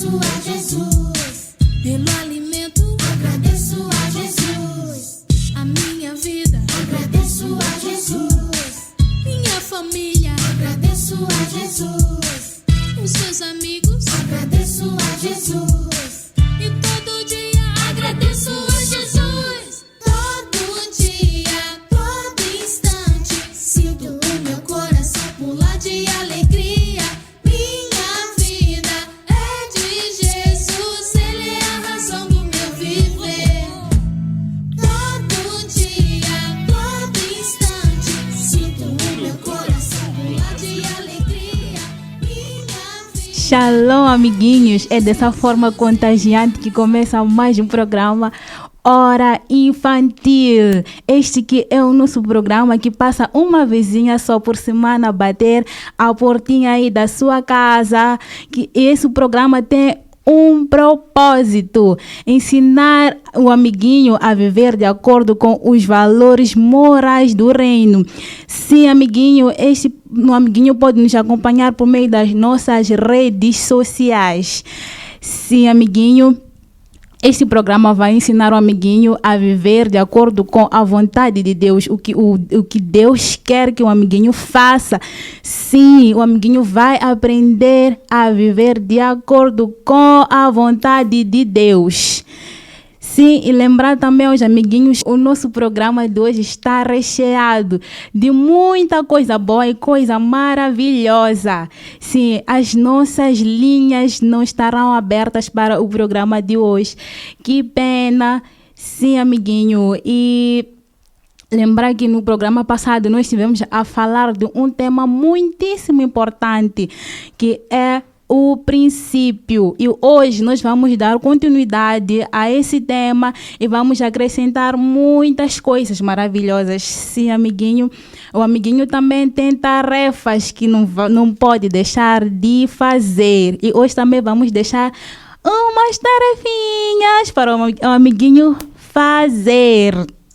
Agradeço a Jesus pelo alimento. Agradeço a Jesus a minha vida. Agradeço a Jesus minha família. Agradeço a Jesus os seus amigos. Agradeço a Jesus e todo dia agradeço a Jesus. Todo dia, todo instante, sinto o meu coração pular de alegria. Minha vida é de Jesus, Ele é a razão do meu viver. Todo dia, todo instante, sinto o meu coração pular de alegria. Minha vida. Shalom, amiguinhos! É dessa forma contagiante que começa mais um programa Hora Infantil. Este que é o nosso programa que passa uma vezinha só por semana a bater a portinha aí da sua casa. Que esse programa tem um propósito: ensinar o amiguinho a viver de acordo com os valores morais do reino. Sim, amiguinho, o amiguinho pode nos acompanhar por meio das nossas redes sociais. Sim, amiguinho, este programa vai ensinar o amiguinho a viver de acordo com a vontade de Deus, o que Deus quer que o amiguinho faça. Sim, o amiguinho vai aprender a viver de acordo com a vontade de Deus. Sim, e lembrar também aos amiguinhos, o nosso programa de hoje está recheado de muita coisa boa e coisa maravilhosa. Sim, as nossas linhas não estarão abertas para o programa de hoje. Que pena. Sim, amiguinho. E lembrar que no programa passado nós estivemos a falar de um tema muitíssimo importante, que é o princípio. E hoje nós vamos dar continuidade a esse tema e vamos acrescentar muitas coisas maravilhosas. Sim, amiguinho. O amiguinho também tem tarefas que não pode deixar de fazer. E hoje também vamos deixar umas tarefinhas para o amiguinho fazer.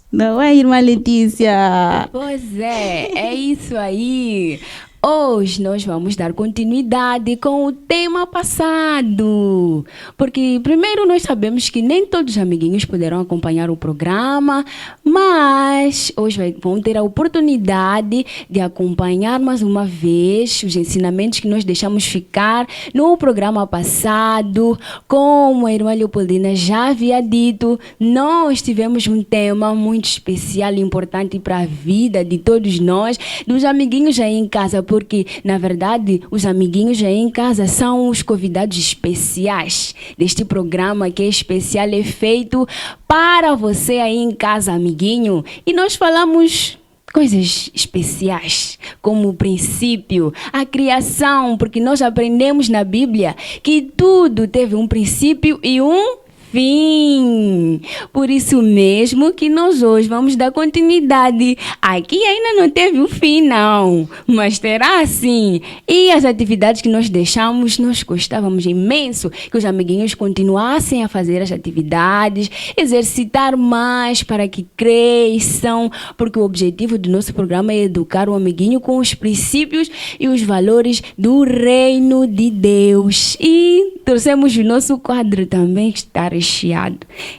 Não é, irmã Letícia? Pois é isso aí. Hoje nós vamos dar continuidade com o tema passado, porque primeiro nós sabemos que nem todos os amiguinhos puderam acompanhar o programa, mas hoje vão ter a oportunidade de acompanhar mais uma vez os ensinamentos que nós deixamos ficar no programa passado. Como a irmã Leopoldina já havia dito, nós tivemos um tema muito especial e importante para a vida de todos nós, dos amiguinhos aí em casa, porque, na verdade, os amiguinhos aí em casa são os convidados especiais deste programa, que é especial, é feito para você aí em casa, amiguinho. E nós falamos coisas especiais, como o princípio, a criação, porque nós aprendemos na Bíblia que tudo teve um princípio e um fim. Por isso mesmo que nós hoje vamos dar continuidade. Aqui ainda não teve o fim, não, mas terá sim. E as atividades que nós deixamos, nós gostávamos imenso que os amiguinhos continuassem a fazer as atividades, exercitar mais para que cresçam, porque o objetivo do nosso programa é educar o amiguinho com os princípios e os valores do reino de Deus. E trouxemos o nosso quadro também, que está recheado.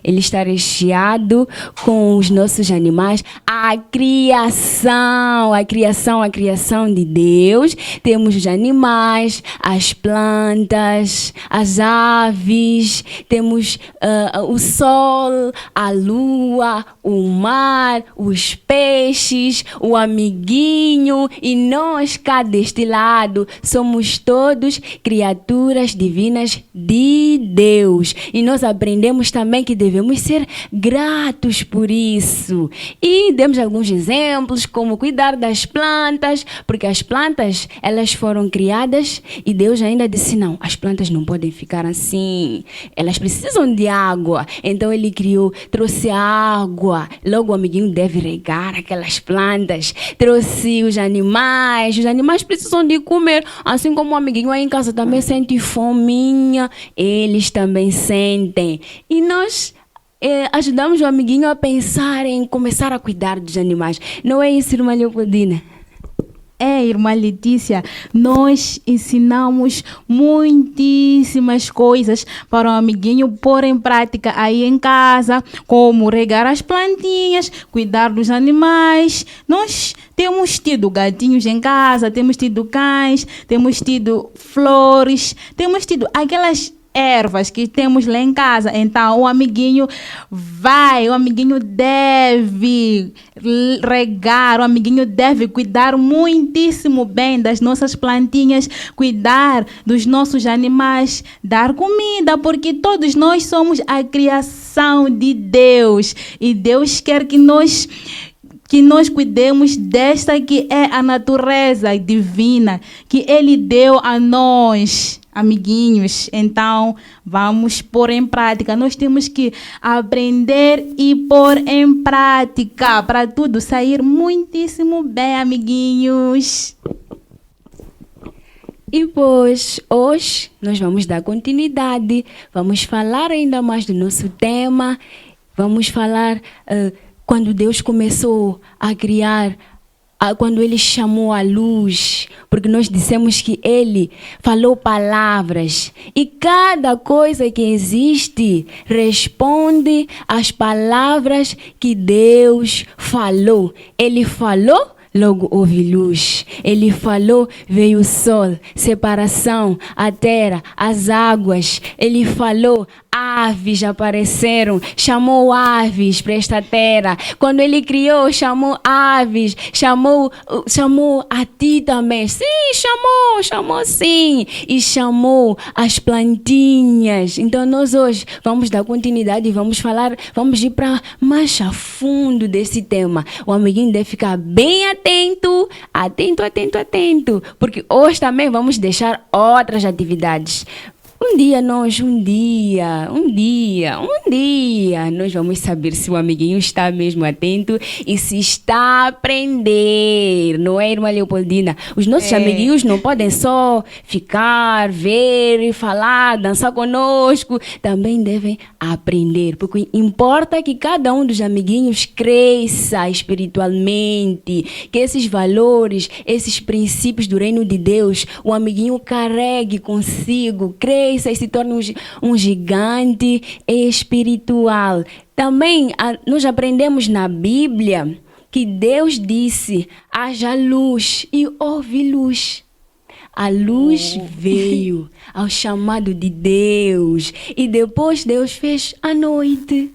Ele está recheado com os nossos animais, a criação de Deus. Temos os animais, as plantas, as aves, temos o sol, a lua, o mar, os peixes, o amiguinho, e nós cá deste lado somos todos criaturas divinas de Deus. E nós aprendemos também que devemos ser gratos por isso. E demos alguns exemplos, como cuidar das plantas, porque as plantas, elas foram criadas e Deus ainda disse, não, as plantas não podem ficar assim, elas precisam de água. Então ele criou, trouxe água, logo o amiguinho deve regar aquelas plantas. Trouxe os animais precisam de comer, assim como o amiguinho aí em casa também sente fominha, eles também sentem. E nós ajudamos o amiguinho a pensar em começar a cuidar dos animais. Não é isso, irmã Leopoldina? Irmã Letícia, nós ensinamos muitíssimas coisas para o amiguinho pôr em prática aí em casa, como regar as plantinhas, cuidar dos animais. Nós temos tido gatinhos em casa, temos tido cães, temos tido flores, temos tido aquelas ervas que temos lá em casa. Então o amiguinho deve regar, o amiguinho deve cuidar muitíssimo bem das nossas plantinhas, cuidar dos nossos animais, dar comida, porque todos nós somos a criação de Deus e Deus quer que nós cuidemos desta que é a natureza divina que Ele deu a nós, amiguinhos. Então, vamos pôr em prática. Nós temos que aprender e pôr em prática para tudo sair muitíssimo bem, amiguinhos. E pois, hoje nós vamos dar continuidade, vamos falar ainda mais do nosso tema, vamos falar quando Deus começou a criar, quando Ele chamou a luz, porque nós dissemos que Ele falou palavras e cada coisa que existe responde às palavras que Deus falou. Ele falou, logo houve luz. Ele falou, veio o sol, separação, a terra, as águas. Ele falou, aves apareceram, chamou aves para esta terra. Quando Ele criou, chamou aves, chamou a ti também. Sim, chamou sim. E chamou as plantinhas. Então nós hoje vamos dar continuidade e vamos ir para mais a fundo desse tema. O amiguinho deve ficar bem atento, porque hoje também vamos deixar outras atividades. Um dia nós vamos saber se o amiguinho está mesmo atento e se está a aprender, não é, irmã Leopoldina? Os nossos amiguinhos não podem só ficar, ver, falar, dançar conosco, também devem aprender, porque importa que cada um dos amiguinhos cresça espiritualmente, que esses valores, esses princípios do reino de Deus, o amiguinho carregue consigo, cresça e se torne um gigante espiritual. Também nós aprendemos na Bíblia que Deus disse, haja luz e houve luz. A luz veio ao chamado de Deus e depois Deus fez a noite.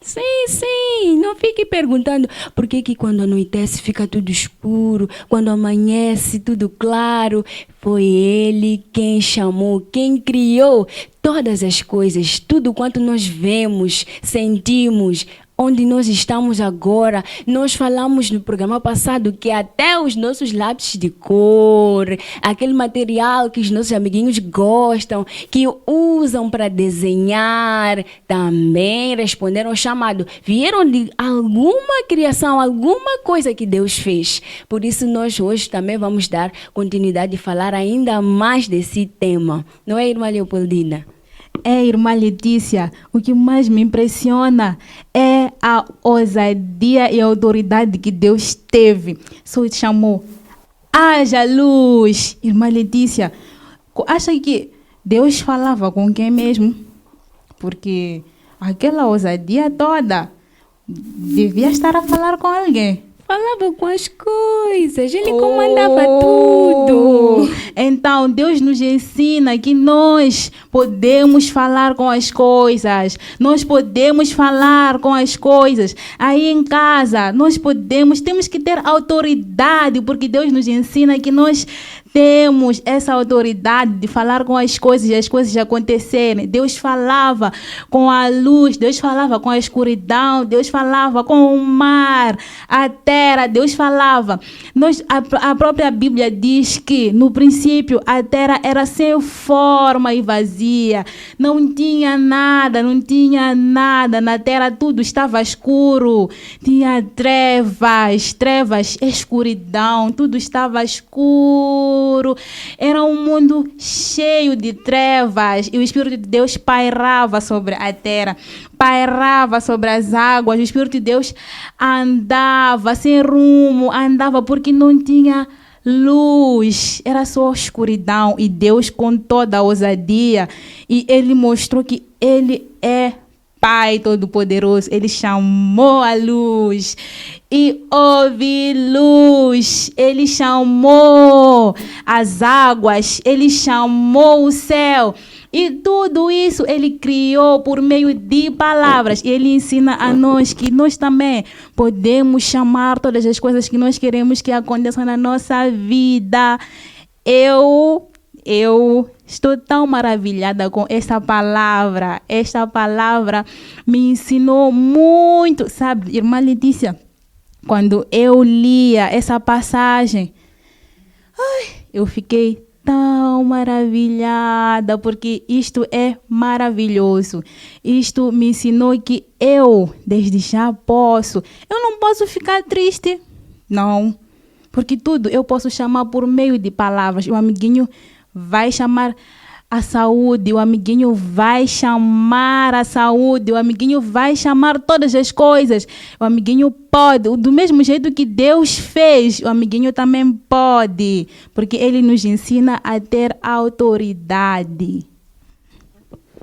Sim, não fique perguntando por que quando anoitece fica tudo escuro, quando amanhece tudo claro. Foi Ele quem chamou, quem criou todas as coisas, tudo quanto nós vemos, sentimos, onde nós estamos agora. Nós falamos no programa passado que até os nossos lápis de cor, aquele material que os nossos amiguinhos gostam, que usam para desenhar, também responderam ao chamado. Vieram de alguma criação, alguma coisa que Deus fez. Por isso nós hoje também vamos dar continuidade e falar ainda mais desse tema. Não é, irmã Leopoldina? Irmã Letícia, o que mais me impressiona é a ousadia e a autoridade que Deus teve. Só chamou, haja luz. Irmã Letícia, acha que Deus falava com quem mesmo? Porque aquela ousadia toda devia estar a falar com alguém. Falava com as coisas, Ele comandava tudo. Então, Deus nos ensina que nós podemos falar com as coisas. Nós podemos falar com as coisas. Aí em casa, temos que ter autoridade, porque Deus nos ensina que nós temos essa autoridade de falar com as coisas e as coisas acontecerem. Deus falava com a luz, Deus falava com a escuridão, Deus falava com o mar, a terra, Deus falava. A própria Bíblia diz que no princípio a terra era sem forma e vazia. Não tinha nada na terra, tudo estava escuro. Tinha trevas, escuridão, tudo estava escuro. Era um mundo cheio de trevas e o Espírito de Deus pairava sobre a terra, pairava sobre as águas. O Espírito de Deus andava sem rumo, andava porque não tinha luz, era só escuridão. E Deus, com toda a ousadia, e Ele mostrou que Ele é Pai Todo-Poderoso. Ele chamou a luz e houve luz. Ele chamou as águas, Ele chamou o céu. E tudo isso Ele criou por meio de palavras. E Ele ensina a nós que nós também podemos chamar todas as coisas que nós queremos que aconteçam na nossa vida. Eu estou tão maravilhada com esta palavra. Esta palavra me ensinou muito. Sabe, irmã Letícia, quando eu lia essa passagem, eu fiquei tão maravilhada, porque isto é maravilhoso. Isto me ensinou que eu, desde já eu não posso ficar triste, não, porque tudo eu posso chamar por meio de palavras. O amiguinho vai chamar a saúde, o amiguinho vai chamar a saúde, o amiguinho vai chamar todas as coisas. O amiguinho pode, do mesmo jeito que Deus fez, o amiguinho também pode, porque Ele nos ensina a ter autoridade.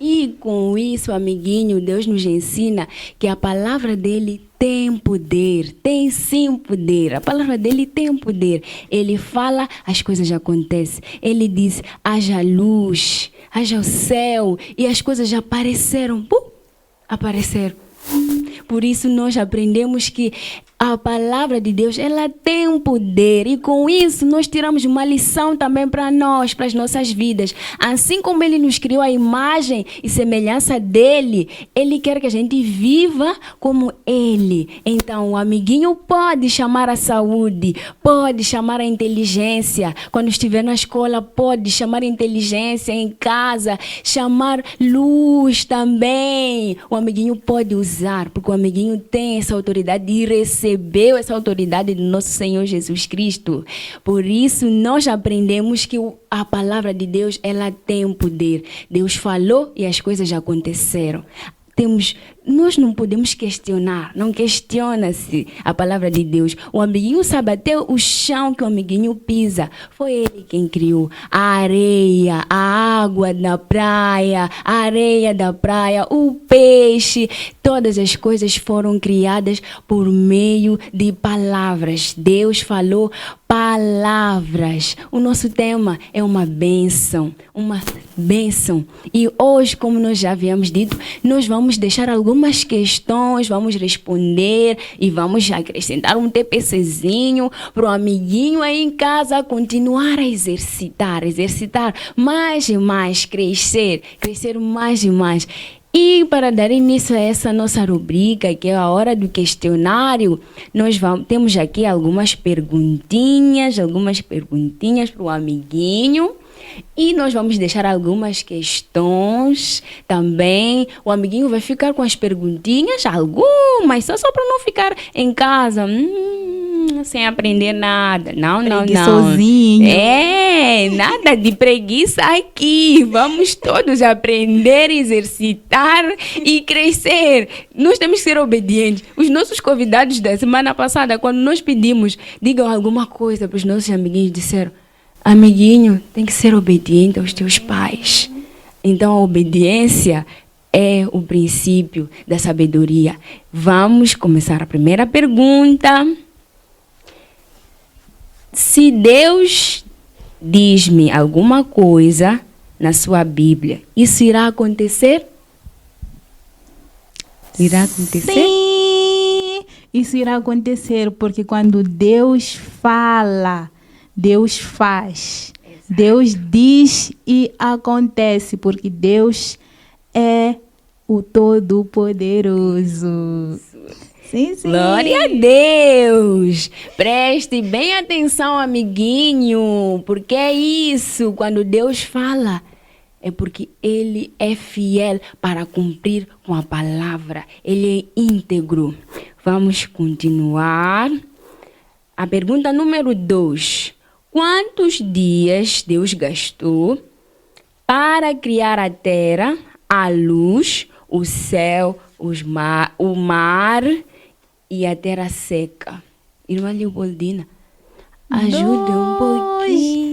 E com isso, amiguinho, Deus nos ensina que a palavra dele tem poder, tem sim poder. A palavra dele tem poder. Ele fala, as coisas acontecem. Ele diz, haja luz, haja o céu, e as coisas já apareceram. Apareceram. Por isso nós aprendemos que a palavra de Deus, ela tem poder, e com isso nós tiramos uma lição também para nós, para as nossas vidas. Assim como Ele nos criou a imagem e semelhança dEle, Ele quer que a gente viva como Ele. Então o amiguinho pode chamar a saúde, pode chamar a inteligência, quando estiver na escola pode chamar a inteligência, em casa, chamar luz também. O amiguinho pode usar, porque o amiguinho tem essa autoridade de recebeu essa autoridade do nosso Senhor Jesus Cristo. Por isso nós aprendemos que a palavra de Deus, ela tem poder. Deus falou e as coisas já aconteceram. Nós não podemos questionar, não questiona-se a palavra de Deus. O amiguinho sabe até o chão que o amiguinho pisa. Foi ele quem criou a areia, a água da praia, a areia da praia, o peixe. Todas as coisas foram criadas por meio de palavras. Deus falou palavras. O nosso tema é uma bênção, uma bênção. E hoje, como nós já havíamos dito, nós vamos deixar algumas questões, vamos responder e vamos acrescentar um TPCzinho para o amiguinho aí em casa continuar a exercitar mais e mais, crescer mais e mais. E para dar início a essa nossa rubrica, que é a hora do questionário, temos aqui algumas perguntinhas para o amiguinho. E nós vamos deixar algumas questões também. O amiguinho vai ficar com as perguntinhas, algumas, só para não ficar em casa sem aprender nada. Não. Sozinho. Nada de preguiça aqui. Vamos todos aprender, exercitar e crescer. Nós temos que ser obedientes. Os nossos convidados da semana passada, quando nós pedimos, digam alguma coisa para os nossos amiguinhos, disseram: amiguinho, tem que ser obediente aos teus pais. Então a obediência é o princípio da sabedoria. Vamos começar a primeira pergunta. Se Deus diz-me alguma coisa na sua Bíblia, isso irá acontecer? Irá acontecer? Sim, isso irá acontecer, porque quando Deus fala, Deus faz. Exato. Deus diz e acontece, porque Deus é o Todo-Poderoso. Sim. Glória a Deus! Preste bem atenção, amiguinho, porque é isso, quando Deus fala, é porque Ele é fiel para cumprir com a palavra. Ele é íntegro. Vamos continuar. A pergunta número 2. Quantos dias Deus gastou para criar a terra, a luz, o céu, o mar e a terra seca? Irmã Leopoldina, Ajude um pouquinho.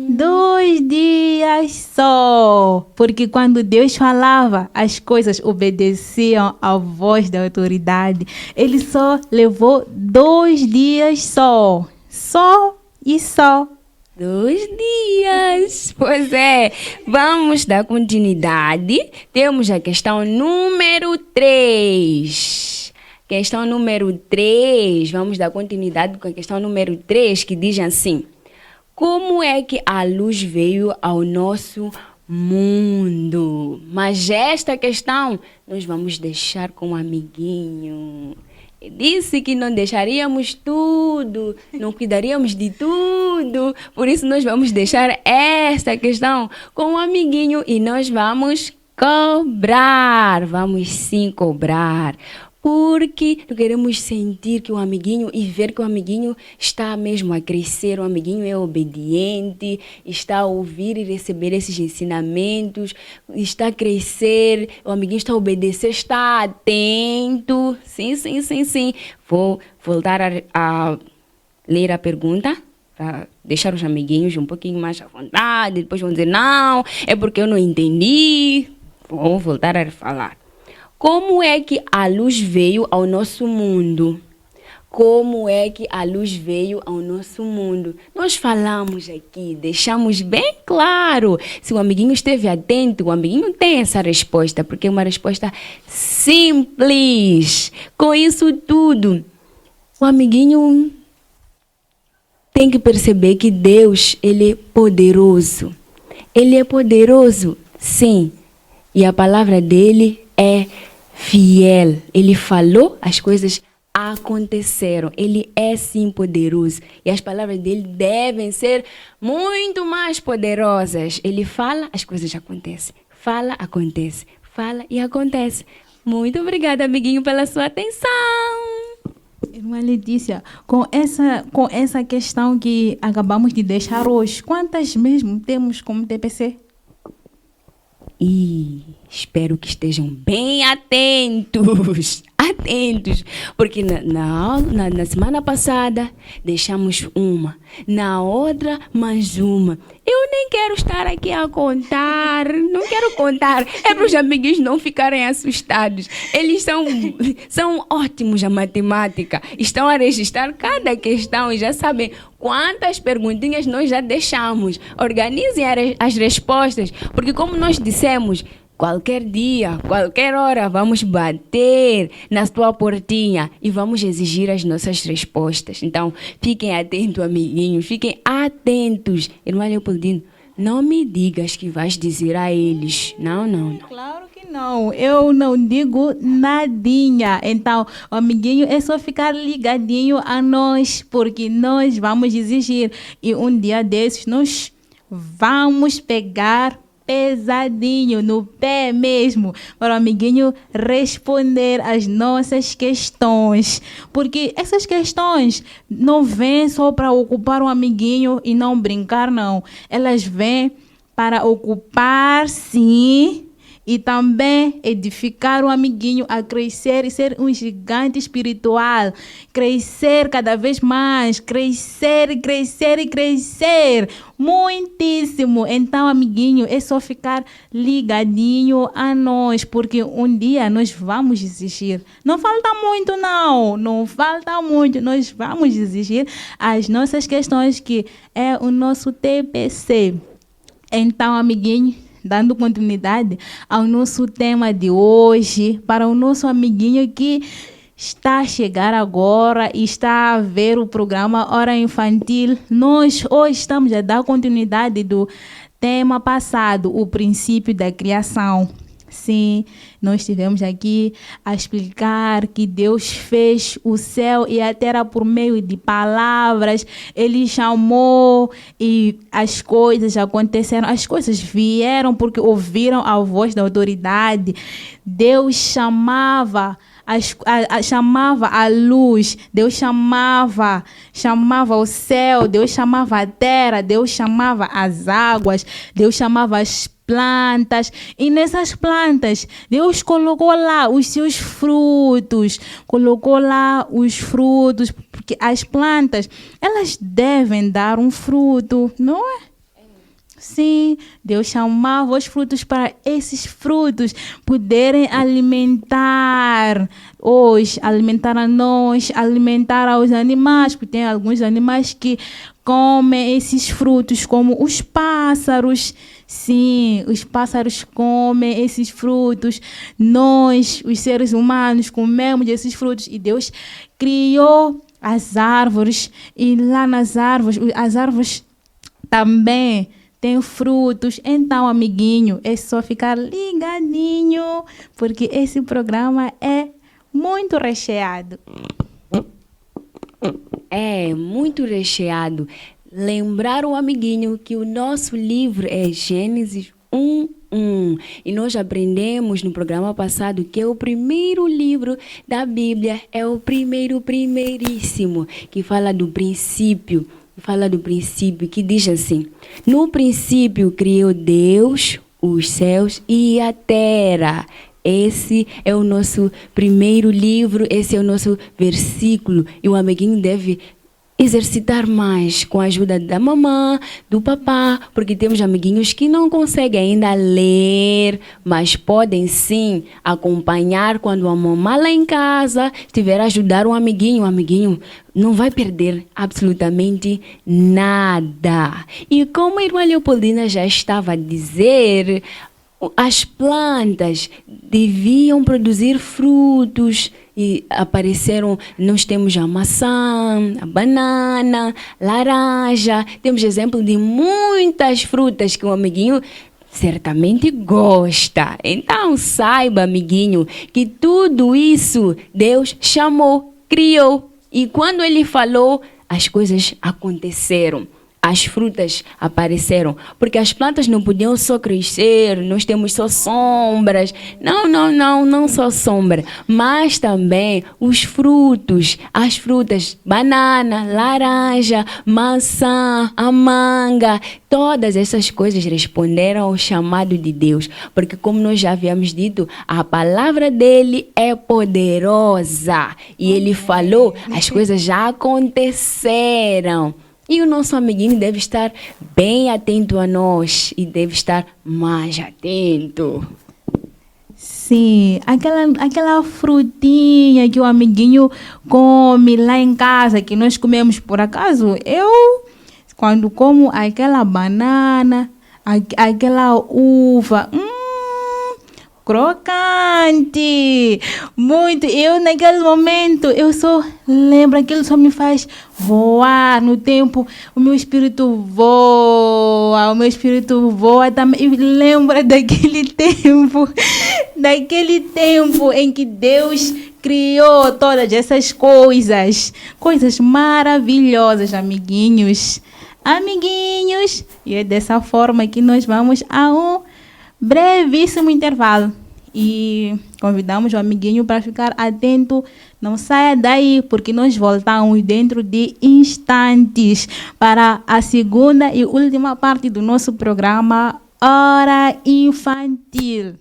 2 dias só. Porque quando Deus falava, as coisas obedeciam à voz da autoridade. Ele só levou 2 dias só. Só e só. 2 dias. Pois é. Vamos dar continuidade. Temos a questão número 3. Questão número 3. Vamos dar continuidade com a questão número 3, que diz assim: como é que a luz veio ao nosso mundo? Mas esta questão nós vamos deixar com um amiguinho. Disse que não deixaríamos tudo, não cuidaríamos de tudo. Por isso nós vamos deixar esta questão com um amiguinho e nós vamos cobrar. Vamos sim cobrar. Porque nós queremos sentir que o amiguinho e ver que o amiguinho está mesmo a crescer, o amiguinho é obediente, está a ouvir e receber esses ensinamentos, está a crescer, o amiguinho está a obedecer, está atento. Sim, sim, sim, sim. Vou voltar a ler a pergunta para deixar os amiguinhos um pouquinho mais à vontade, depois vão dizer, não, é porque eu não entendi. Vou voltar a falar. Como é que a luz veio ao nosso mundo? Como é que a luz veio ao nosso mundo? Nós falamos aqui, deixamos bem claro. Se o amiguinho esteve atento, o amiguinho tem essa resposta, porque é uma resposta simples. Com isso tudo, o amiguinho tem que perceber que Deus, Ele é poderoso. Ele é poderoso, sim. E a palavra dele é fiel. Ele falou, as coisas aconteceram. Ele é sim poderoso. E as palavras dele devem ser muito mais poderosas. Ele fala, as coisas acontecem. Fala, acontece. Fala e acontece. Muito obrigada, amiguinho, pela sua atenção. Irmã Letícia, com essa questão que acabamos de deixar hoje, quantas mesmo temos como TPC? E espero que estejam bem atentos. Atentos. Porque na semana passada deixamos uma. Na outra, mais uma. Eu nem quero estar aqui a contar. Não quero contar. É para os amiguinhos não ficarem assustados. Eles são ótimos na matemática. Estão a registrar cada questão e já sabem quantas perguntinhas nós já deixamos. Organizem as respostas. Porque como nós dissemos, qualquer dia, qualquer hora, vamos bater na tua portinha e vamos exigir as nossas respostas. Então, fiquem atentos, amiguinhos, fiquem atentos. Irmã Leopoldina, não me digas que vais dizer a eles. Não, não, não. Claro que não. Eu não digo nadinha. Então, o amiguinho é só ficar ligadinho a nós, porque nós vamos exigir. E um dia desses, nós vamos pegar pesadinho, no pé mesmo, para o amiguinho responder as nossas questões. Porque essas questões não vêm só para ocupar o amiguinho e não brincar, não. Elas vêm para ocupar, sim, e também edificar o amiguinho a crescer e ser um gigante espiritual. Crescer cada vez mais, crescer e crescer e crescer. Muitíssimo. Então, amiguinho, é só ficar ligadinho a nós, porque um dia nós vamos exigir. Não falta muito, não. Não falta muito. Nós vamos exigir as nossas questões, que é o nosso TPC. Então, amiguinho, dando continuidade ao nosso tema de hoje, para o nosso amiguinho que está a chegar agora e está a ver o programa Hora Infantil, nós hoje estamos a dar continuidade do tema passado, o princípio da criação. Sim, nós estivemos aqui a explicar que Deus fez o céu e a terra por meio de palavras. Ele chamou e as coisas aconteceram. As coisas vieram porque ouviram a voz da autoridade. Deus chamava chamava a luz, Deus chamava o céu, Deus chamava a terra, Deus chamava as águas, Deus chamava as plantas, e nessas plantas Deus colocou lá os seus frutos, porque as plantas, elas devem dar um fruto, não é? Sim, Deus chamava os frutos para esses frutos poderem alimentar a nós, alimentar aos animais, porque tem alguns animais que comem esses frutos, como os pássaros. Sim, os pássaros comem esses frutos. Nós, os seres humanos, comemos esses frutos. E Deus criou as árvores. E lá nas árvores, as árvores também tem frutos. Então, amiguinho, é só ficar ligadinho, porque esse programa é muito recheado. É, muito recheado. Lembrar o amiguinho que o nosso livro é Gênesis 1:1. E nós aprendemos no programa passado que é o primeiro livro da Bíblia, é o primeiríssimo, que fala do princípio. Que diz assim: no princípio criou Deus os céus e a terra. Esse é o nosso primeiro livro, esse é o nosso versículo. E o amiguinho deve exercitar mais com a ajuda da mamãe, do papá, porque temos amiguinhos que não conseguem ainda ler, mas podem sim acompanhar quando a mamãe lá em casa estiver a ajudar o amiguinho não vai perder absolutamente nada. E como a irmã Leopoldina já estava a dizer, as plantas deviam produzir frutos e apareceram, nós temos a maçã, a banana, laranja, temos exemplo de muitas frutas que o amiguinho certamente gosta. Então saiba, amiguinho, que tudo isso Deus chamou, criou, e quando Ele falou, as coisas aconteceram. As frutas apareceram, porque as plantas não podiam só crescer, nós temos só sombras. Não só sombra, mas também os frutos, as frutas, banana, laranja, maçã, a manga, todas essas coisas responderam ao chamado de Deus, porque como nós já havíamos dito, a palavra dele é poderosa, e ele falou, as coisas já aconteceram. E o nosso amiguinho deve estar bem atento a nós e deve estar mais atento. Sim, aquela frutinha que o amiguinho come lá em casa, que nós comemos por acaso, quando como aquela banana, aquela uva, crocante, muito. Eu naquele momento, eu só lembro, aquilo só me faz voar no tempo. O meu espírito voa também. E lembra daquele tempo em que Deus criou todas essas coisas maravilhosas, amiguinhos. E é dessa forma que nós vamos a um brevíssimo intervalo e convidamos o amiguinho para ficar atento. Não saia daí, porque nós voltamos dentro de instantes para a segunda e última parte do nosso programa Hora Infantil.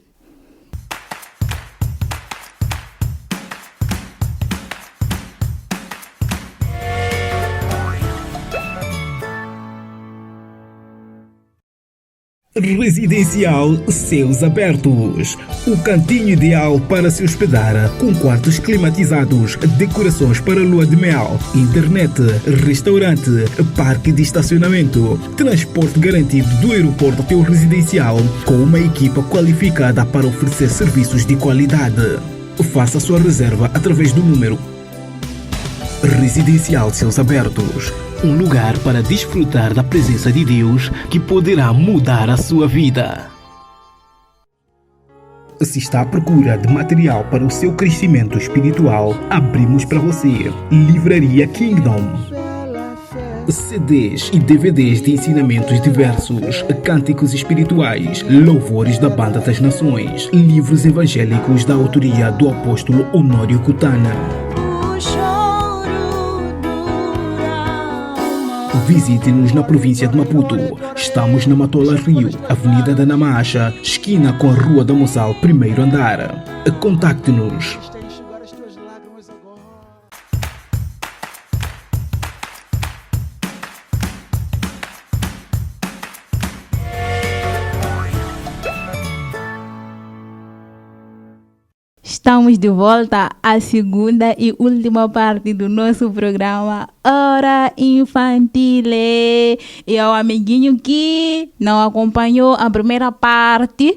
Residencial Céus Abertos, o cantinho ideal para se hospedar, com quartos climatizados, decorações para lua de mel, internet, restaurante, parque de estacionamento, transporte garantido do aeroporto até o residencial, com uma equipa qualificada para oferecer serviços de qualidade. Faça sua reserva através do número Residencial Céus Abertos, um lugar para desfrutar da presença de Deus que poderá mudar a sua vida. Se está à procura de material para o seu crescimento espiritual, abrimos para você Livraria Kingdom. CDs e DVDs de ensinamentos diversos, cânticos espirituais, louvores da Banda das Nações, livros evangélicos da autoria do apóstolo Honório Cutana. Visite-nos na província de Maputo. Estamos na Matola Rio, Avenida da Namacha, esquina com a Rua da Moçal, primeiro andar. Contacte-nos. Estamos de volta à segunda e última parte do nosso programa Hora Infantil. E ao amiguinho que não acompanhou a primeira parte,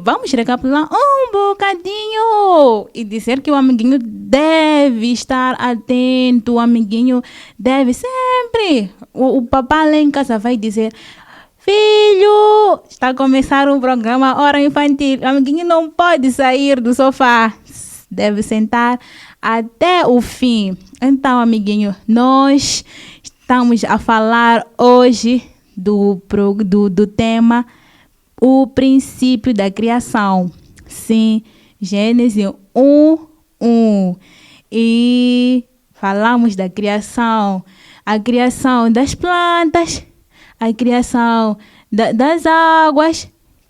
vamos recapitular um bocadinho e dizer que o amiguinho deve estar atento. O amiguinho deve sempre, o papai lá em casa vai dizer: filho, está a começar o programa Hora Infantil. O amiguinho não pode sair do sofá. Deve sentar até o fim. Então, amiguinho, nós estamos a falar hoje do tema o princípio da criação. Sim, Gênesis 1:1. E falamos da criação. A criação das plantas, a criação das águas,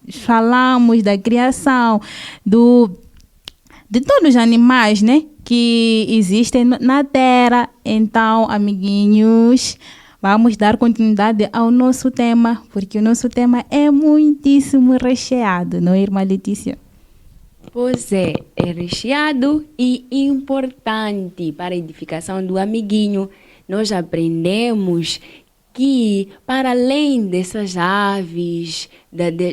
falamos da criação de todos os animais, né, que existem na Terra. Então, amiguinhos, vamos dar continuidade ao nosso tema, porque o nosso tema é muitíssimo recheado, não é, irmã Letícia? Pois é recheado e importante para a edificação do amiguinho. Nós aprendemos que, para além dessas aves,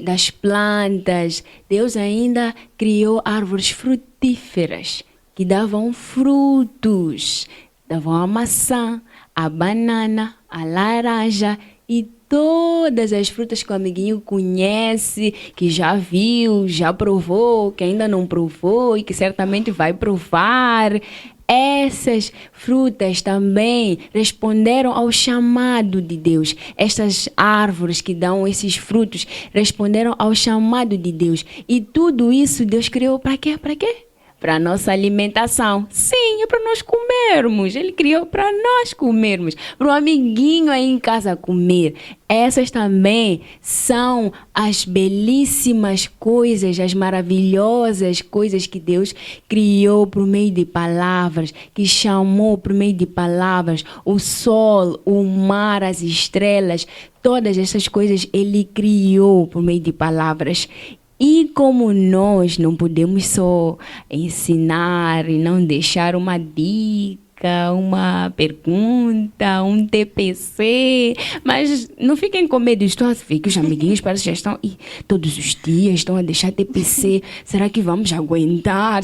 das plantas, Deus ainda criou árvores frutíferas que davam frutos. Davam a maçã, a banana, a laranja e todas as frutas que o amiguinho conhece, que já viu, já provou, que ainda não provou e que certamente vai provar. Essas frutas também responderam ao chamado de Deus. Estas árvores que dão esses frutos responderam ao chamado de Deus. E tudo isso Deus criou para quê? Para quê? Para a nossa alimentação. Sim, é para nós comermos. Ele criou para nós comermos. Para o amiguinho aí em casa comer. Essas também são as belíssimas coisas, as maravilhosas coisas que Deus criou por meio de palavras, que chamou por meio de palavras. O sol, o mar, as estrelas, todas essas coisas Ele criou por meio de palavras. E como nós não podemos só ensinar e não deixar uma dica, uma pergunta, um TPC, mas não fiquem com medo, estou a ver que os amiguinhos parece que já estão todos os dias, estão a deixar TPC, será que vamos aguentar?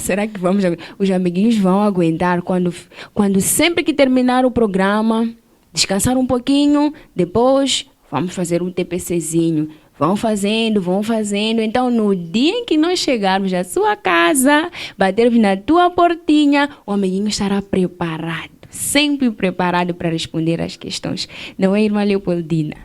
Os amiguinhos vão aguentar quando sempre que terminar o programa, descansar um pouquinho, depois vamos fazer um TPCzinho. Vão fazendo. Então, no dia em que nós chegarmos à sua casa, batermos na tua portinha, o amiguinho estará preparado, sempre preparado para responder às questões. Não é, irmã Leopoldina?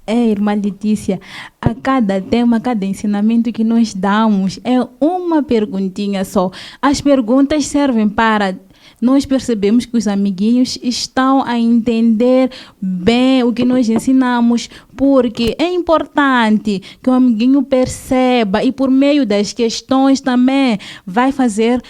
É, irmã Letícia, a cada tema, a cada ensinamento que nós damos, é uma perguntinha só. As perguntas servem para nós percebemos que os amiguinhos estão a entender bem o que nós ensinamos, porque é importante que o amiguinho perceba e por meio das questões também vai fazer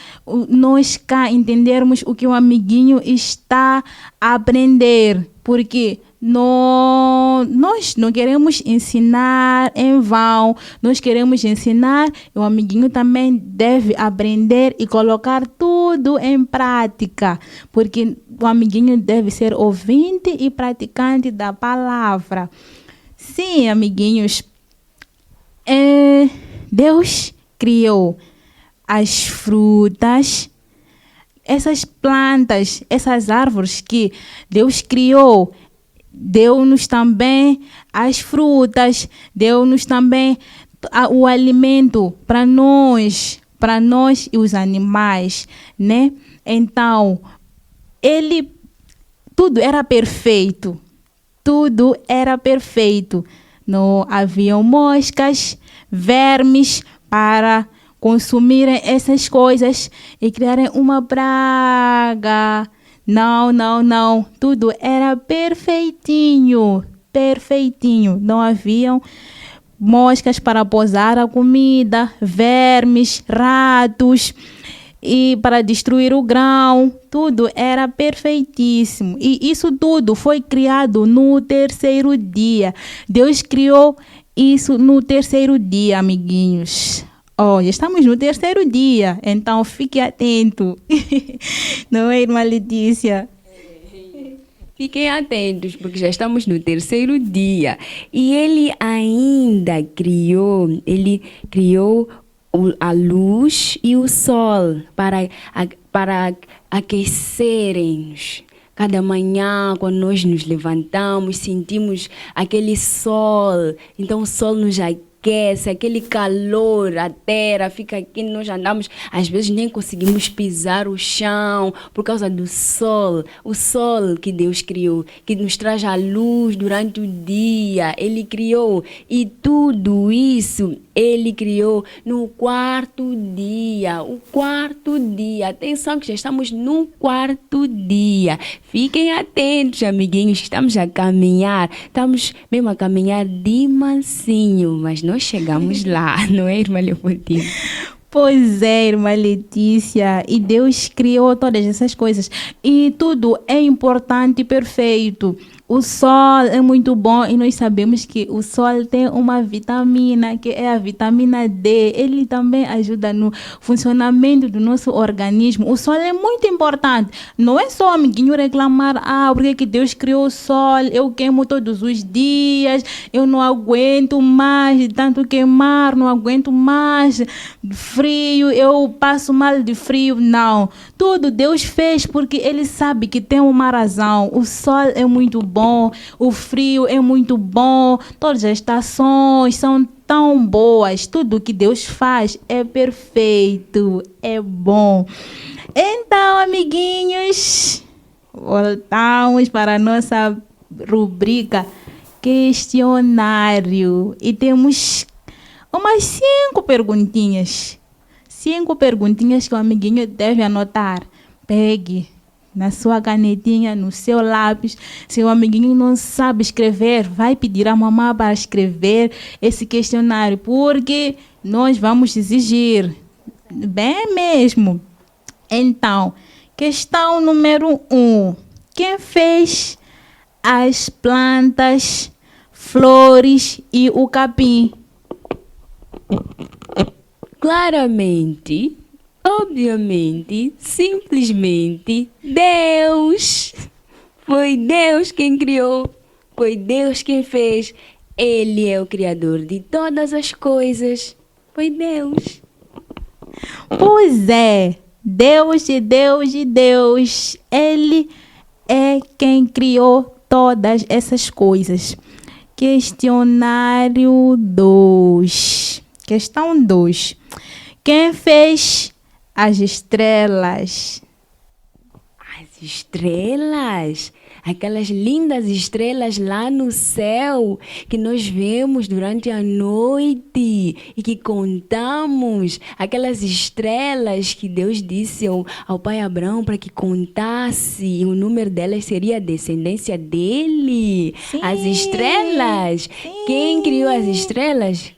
nós cá entendermos o que o amiguinho está a aprender, porque nós não queremos ensinar em vão, nós queremos ensinar e o amiguinho também deve aprender e colocar tudo em prática, porque o amiguinho deve ser ouvinte e praticante da palavra. Sim, amiguinhos, Deus criou as frutas, essas plantas, essas árvores que Deus criou. Deu-nos também as frutas, deu-nos também o alimento para nós e os animais, né? Então, tudo era perfeito, não haviam moscas, vermes para consumirem essas coisas e criarem uma praga. Não, não, não. Tudo era perfeitinho. Perfeitinho. Não haviam moscas para pousar a comida, vermes, ratos e para destruir o grão. Tudo era perfeitíssimo. E isso tudo foi criado no terceiro dia. Deus criou isso no terceiro dia, amiguinhos. Olha, estamos no terceiro dia, então fique atento. Não é, irmã Letícia? Fiquem atentos, porque já estamos no terceiro dia. E ele ainda criou a luz e o sol para aquecerem-nos. Cada manhã, quando nós nos levantamos, sentimos aquele sol. Então o sol nos aquece, aquele calor, a terra fica aqui, nós andamos, às vezes nem conseguimos pisar o chão por causa do sol. O sol que Deus criou, que nos traz a luz durante o dia, Ele criou. E tudo isso Ele criou no quarto dia. O quarto dia. Atenção que já estamos no quarto dia. Fiquem atentos, amiguinhos, estamos a caminhar. Estamos mesmo a caminhar de mansinho, mas nós chegamos lá, não é, irmã Leopoldina? Pois é, irmã Letícia. E Deus criou todas essas coisas. E tudo é importante e perfeito. O sol é muito bom e nós sabemos que o sol tem uma vitamina, que é a vitamina D. Ele também ajuda no funcionamento do nosso organismo. O sol é muito importante. Não é só, amiguinho, reclamar, porque que Deus criou o sol, eu queimo todos os dias, eu não aguento mais de tanto queimar, não aguento mais de frio, eu passo mal de frio. Não. Tudo Deus fez porque Ele sabe que tem uma razão. O sol é muito bom, o frio é muito bom, todas as estações são tão boas, tudo que Deus faz é perfeito, é bom. Então, amiguinhos, voltamos para a nossa rubrica questionário e temos umas 5 perguntinhas. 5 perguntinhas que o amiguinho deve anotar. Pegue na sua canetinha, no seu lápis. Se o amiguinho não sabe escrever, vai pedir à mamãe para escrever esse questionário, porque nós vamos exigir. Bem mesmo. Então, questão número 1. Quem fez as plantas, flores e o capim? Claramente, obviamente, simplesmente Deus. Foi Deus quem criou, foi Deus quem fez. Ele é o Criador de todas as coisas. Foi Deus. Pois é, Deus e Deus e Deus. Ele é quem criou todas essas coisas. Questionário 2. Questão 2. Quem fez as estrelas? As estrelas, aquelas lindas estrelas lá no céu que nós vemos durante a noite e que contamos, aquelas estrelas que Deus disse ao pai Abraão para que contasse, e o número delas seria a descendência dele. Sim, as estrelas, sim. Quem criou as estrelas?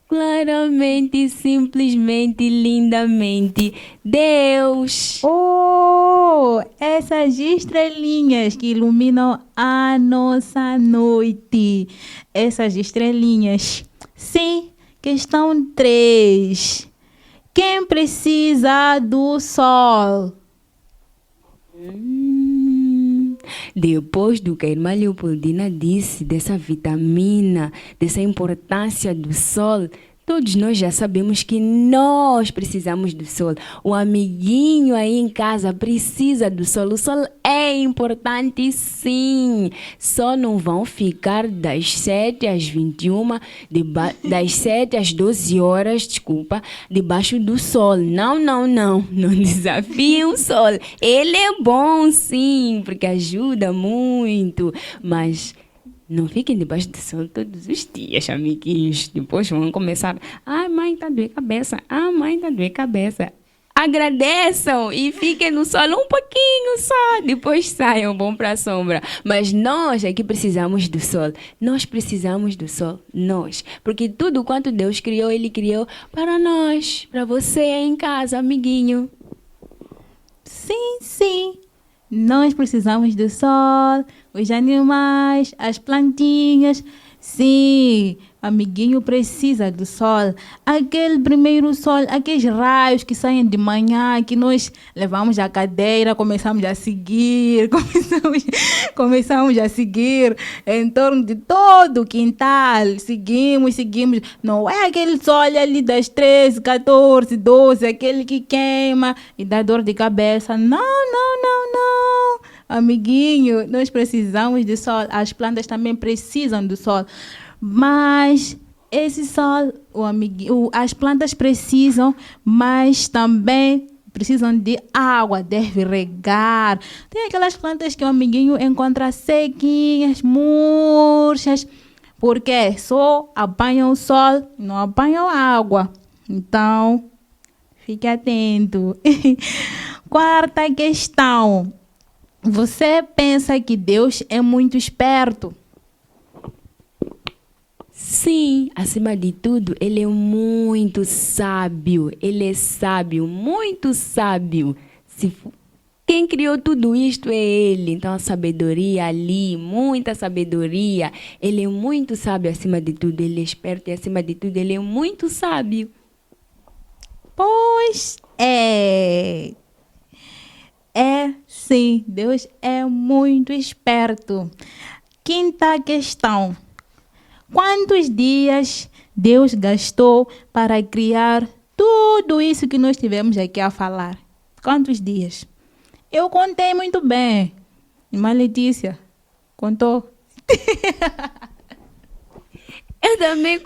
Claramente, simplesmente, lindamente, Deus. Oh, essas estrelinhas que iluminam a nossa noite. Essas estrelinhas. Sim, questão 3. Quem precisa do sol? Depois do que a irmã Leopoldina disse, dessa vitamina, dessa importância do sol, todos nós já sabemos que nós precisamos do sol. O amiguinho aí em casa precisa do sol. O sol é importante, sim. Só não vão ficar das 7 às 21, das 7 às 12 horas, debaixo do sol. Não. Não desafiem o sol. Ele é bom, sim, porque ajuda muito. Mas não fiquem debaixo do sol todos os dias, amiguinhos. Depois vão começar. Mãe, tá doendo a cabeça. Mãe, tá doendo a cabeça. agradeçam e fiquem no sol um pouquinho só, depois saiam, vão para a sombra. Mas nós aqui precisamos do sol. Nós precisamos do sol, nós. Porque tudo quanto Deus criou, Ele criou para nós, para você em casa, amiguinho. Sim, sim. Nós precisamos do sol, os animais, as plantinhas. Sim, amiguinho precisa do sol. Aquele primeiro sol, aqueles raios que saem de manhã, que nós levamos a cadeira, começamos a seguir em torno de todo o quintal. Seguimos. Não é aquele sol ali das 13, 14, 12, aquele que queima e dá dor de cabeça. Não. Amiguinho, nós precisamos de sol. As plantas também precisam do sol. Mas esse sol, as plantas precisam, mas também precisam de água, deve regar. Tem aquelas plantas que o amiguinho encontra sequinhas, murchas, porque só apanham o sol, não apanham água. Então, fique atento. Quarta questão. Você pensa que Deus é muito esperto? Sim, acima de tudo, Ele é muito sábio. Ele é sábio, muito sábio. Quem criou tudo isto é Ele. Então, a sabedoria ali, muita sabedoria. Ele é muito sábio acima de tudo. Ele é esperto e acima de tudo, Ele é muito sábio. Pois é. Sim, Deus é muito esperto. Quinta questão. Quantos dias Deus gastou para criar tudo isso que nós tivemos aqui a falar? Quantos dias? Eu contei muito bem. Irmã Letícia, contou? Eu também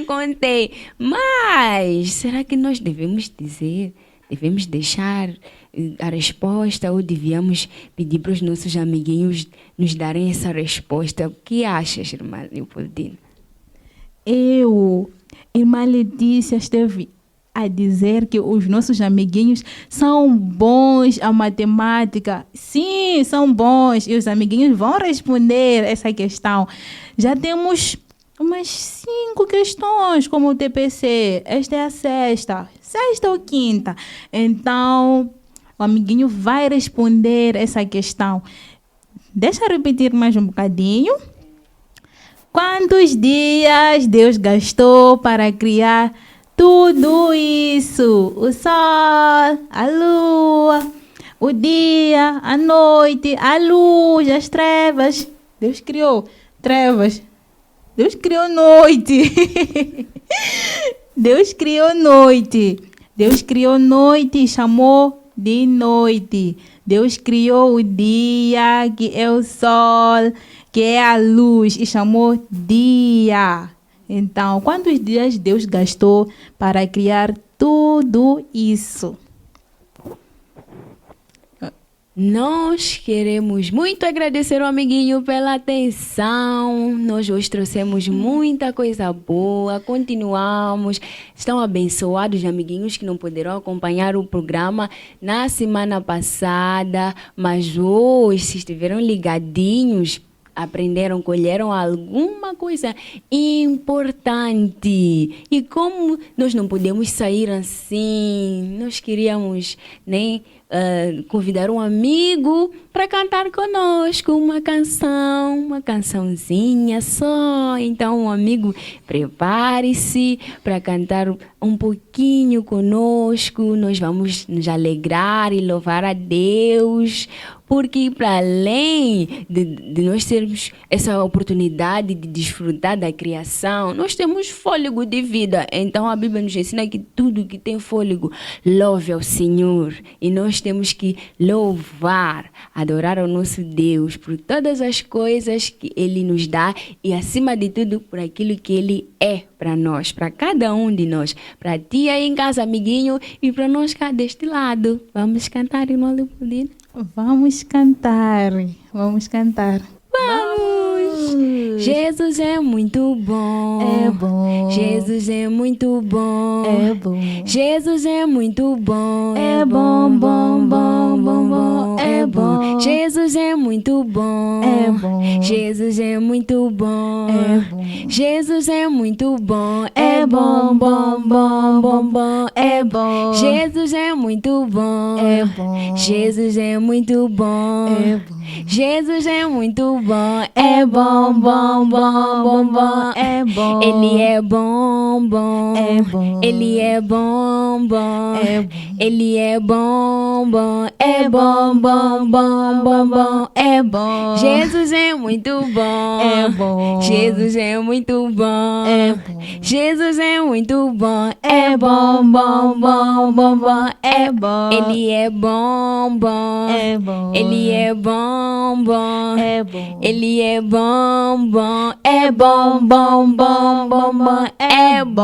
contei. Mas será que nós devemos deixar a resposta ou devíamos pedir para os nossos amiguinhos nos darem essa resposta? O que achas, irmã Leopoldina? Irmã Letícia esteve a dizer que os nossos amiguinhos são bons à matemática. Sim, são bons. E os amiguinhos vão responder essa questão. Já temos umas 5 questões como o TPC. Esta é a sexta ou quinta. Então, o amiguinho vai responder essa questão. Deixa eu repetir mais um bocadinho. Quantos dias Deus gastou para criar tudo isso? O sol, a lua, o dia, a noite, a luz, as trevas. Deus criou trevas. Deus criou noite. Deus criou noite e chamou de noite. Deus criou o dia, que é o sol, que é a luz, e chamou dia. Então, quantos dias Deus gastou para criar tudo isso? Nós queremos muito agradecer ao amiguinho pela atenção. Nós hoje trouxemos muita coisa boa. Continuamos. Estão abençoados, amiguinhos, que não poderão acompanhar o programa na semana passada. Mas hoje, se estiveram ligadinhos, aprenderam, colheram alguma coisa importante. E como nós não podemos sair assim, nós queríamos convidar um amigo para cantar conosco uma cançãozinha só. Então, amigo, prepare-se para cantar um pouquinho conosco. Nós vamos nos alegrar e louvar a Deus, porque para além de nós termos essa oportunidade de desfrutar da criação, nós temos fôlego de vida. Então a Bíblia nos ensina que tudo que tem fôlego louve ao Senhor. E nós temos que louvar, adorar ao nosso Deus por todas as coisas que Ele nos dá e, acima de tudo, por aquilo que Ele é para nós, para cada um de nós, para ti aí em casa, amiguinho, e para nós cá deste lado. Vamos cantar, irmã Leopoldina? Vamos cantar. Vamos! Jesus é muito bom. É bom. Jesus é muito bom. É bom. Jesus é muito bom. É bom, bom, bom, bom, bom. É bom. Jesus é muito bom. É bom. Jesus é muito bom. É bom. Jesus é muito bom. É bom, bom, bom, bom, bom. É bom. Jesus é muito bom. É bom. Jesus é muito bom. É bom. Jesus é muito bom. É bom, bom, bom, bom, bom. É bom. Ele é bom, bom. É bom. Ele é bom, bom. É bom. Ele é bom, bom. É bom, bom, bom, bom, bom. É bom. Jesus é muito bom. É bom. Jesus é muito bom. É bom. Jesus é muito bom. É bom, bom, bom, bom, bom. É bom. Ele é bom, bom. É bom. Ele é bom, bom. É bom. Ele é bom, bom. É bom, bom, bom, bom, bom. É bom.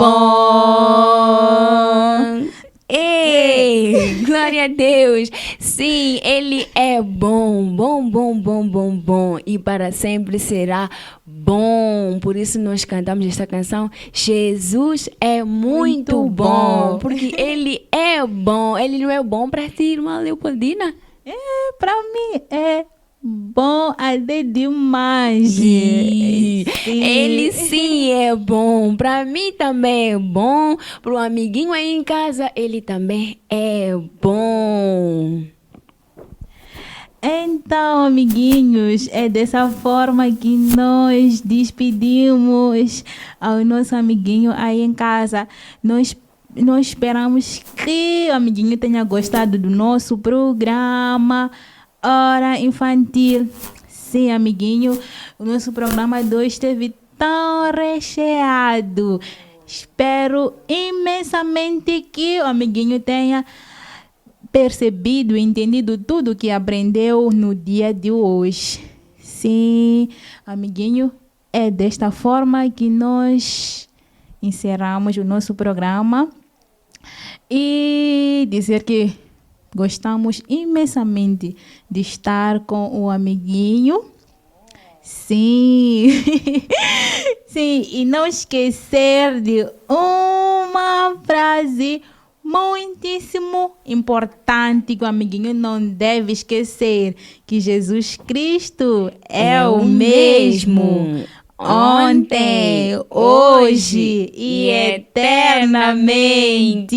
Ei, glória a Deus. Sim, Ele é bom, bom, bom, bom, bom, bom. E para sempre será bom. Por isso nós cantamos esta canção. Jesus é muito bom. Porque Ele é bom. Ele não é bom para ti, irmã Leopoldina? É, pra mim é bom até demais. Sim. Sim. Ele sim é bom. Para mim também é bom. Para o amiguinho aí em casa, ele também é bom. Então, amiguinhos, é dessa forma que nós despedimos ao nosso amiguinho aí em casa. Nós esperamos que o amiguinho tenha gostado do nosso programa Hora Infantil. Sim, amiguinho, o nosso programa de hoje esteve tão recheado. Espero imensamente que o amiguinho tenha percebido e entendido tudo que aprendeu no dia de hoje. Sim, amiguinho, é desta forma que nós encerramos o nosso programa e dizer que gostamos imensamente de estar com o amiguinho. Sim, sim, e não esquecer de uma frase muitíssimo importante que o amiguinho não deve esquecer, que Jesus Cristo é o mesmo ontem, hoje e eternamente.